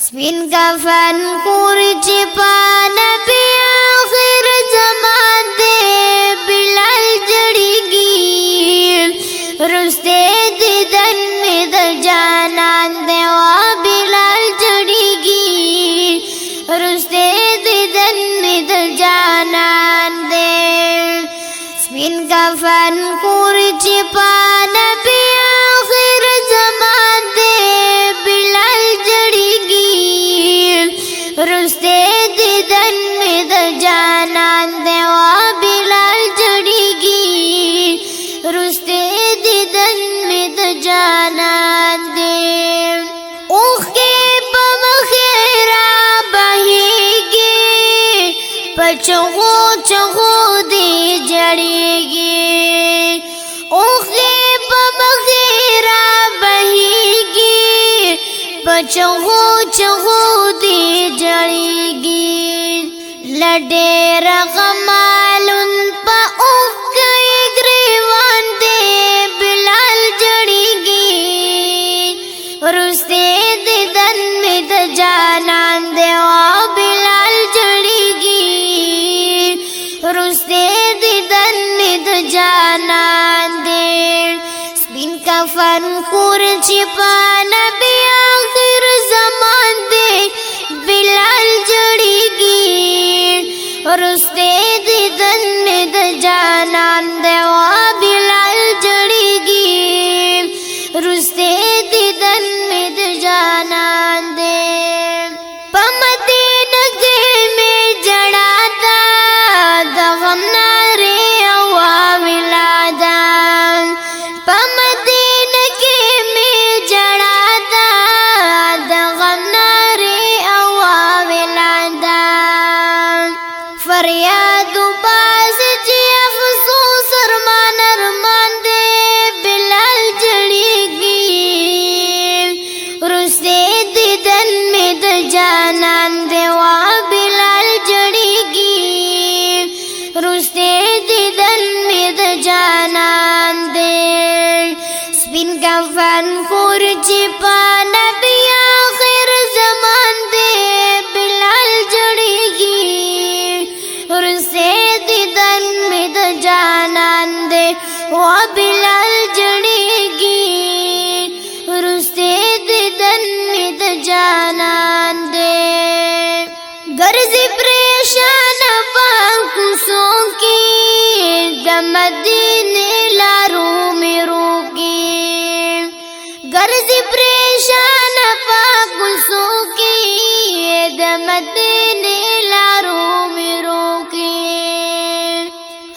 سپین کفن خور چې په نبی آخر زمان دی بلال جړیږي رسته دیدن می د جانان دی وا بلال جړیږي رسته دیدن می د جانان دی سپین کفن خور چې په نبی آخر زمان دی بلال جړیږي رسته دیدن می د جانان دی وا بلال جړیږي رسته دیدن می د جانان دی اوخ کې په مخیرا بهيږي پچغو چغو دی جړیږي اوخ کې په مخیرا بهيږي پچغو چغو دی جړیږي لډېر غمالون په اوخ کې ګریوان دی بلال جړیږي رسته دیدن می د جانان دی وا بلال جړیږي رسته دیدن می د جانان دی سپین کفن خور چې په نبی آخر زمان دی بلال جړیږي رسته دیدن می د جانان دی وا بلال جړیږي رسته دیدن می د جانان دی په مدینه کې می جړاتا د غم نارې او ولادان په مدینه کې می جړاتا د غم نارې او ولادان فریاد باز چې افسوس ارمان ارمان دی بلال جړیږي رسته دیدن می د جانان دی وا بلال جړیږي رسته دیدن می د جانان دی سپین کفن خور چې په نبی آخر زمان دی بلال جړیږي رسته دیدن می د جانان دی وا بلال جړیږي رسته دیدن می د جانان دی ګرځي پریشان پاکو سو کی د مدینه لارو میرو کی ګرځي پریشان پاکو سو کی د مدینه لارو میرو کی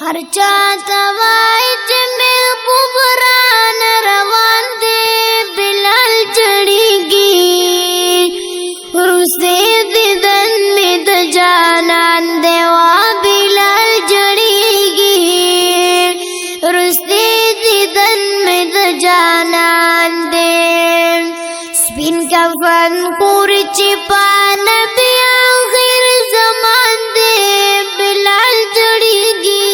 هر چاته وای چې محبوب ران روان دی بلال جړیږي رسته دیدن می د جانان دی وا بلال جړیږي رسته دیدن می د جانان دی سپین کفن خور چې په نبی آخر زمان دی بلال جړیږي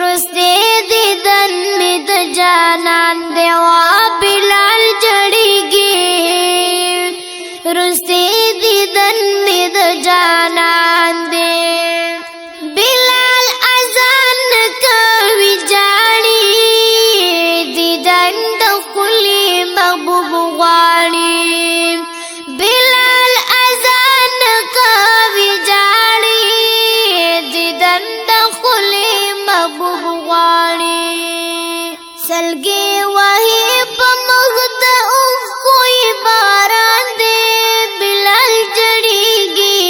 رسته دیدن می د جانان دی وا بلال جړیږي رسته دیدن می د جانان دی بلال اذان کوي جاړي دیدن د خلی محبوب غواړي بلال اذان کوي جاړي دیدن د خلی محبوب غواړي سلګي وهي په مخ د اوخ کوئی باران دی بلال جړیږي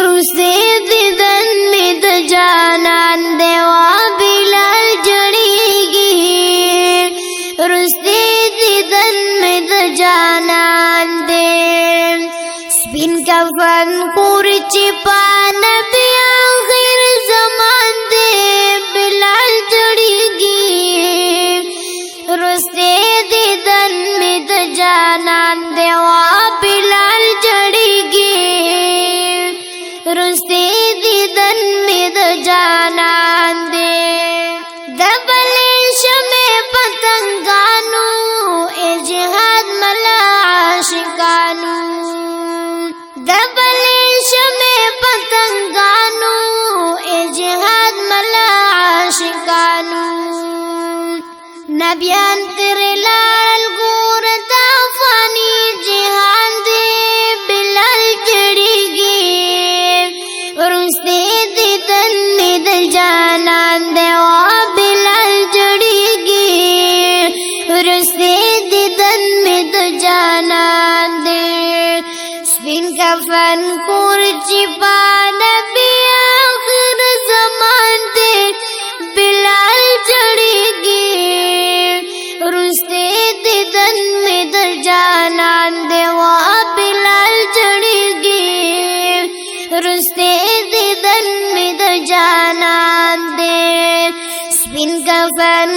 رسته دیدن می د جانان دی وا بلال جړیږي رسته دیدن می د جانان دی سپین کفن خور چې په نبی آخر زمان دی بلال جړیږي رسته دیدن می د جانان دی وا بلال جړیږي رسته دیدن می د جانان دی د بلې شمه پتنګانو ای جهاد ملا نبیان تر لال ګورتا فانی جهان دی بلال جړیږي ورسته دې تن می د جانان دی وا بلال جړیږي ورسته دې تن می د جانان دی سپین کفن کور چې با نبی آخر زمان دی بلال جړیږي ورسته دې تن می د جانان دی وا بلال جړیږي ورسته دې تن می د جانان دی سپین کفن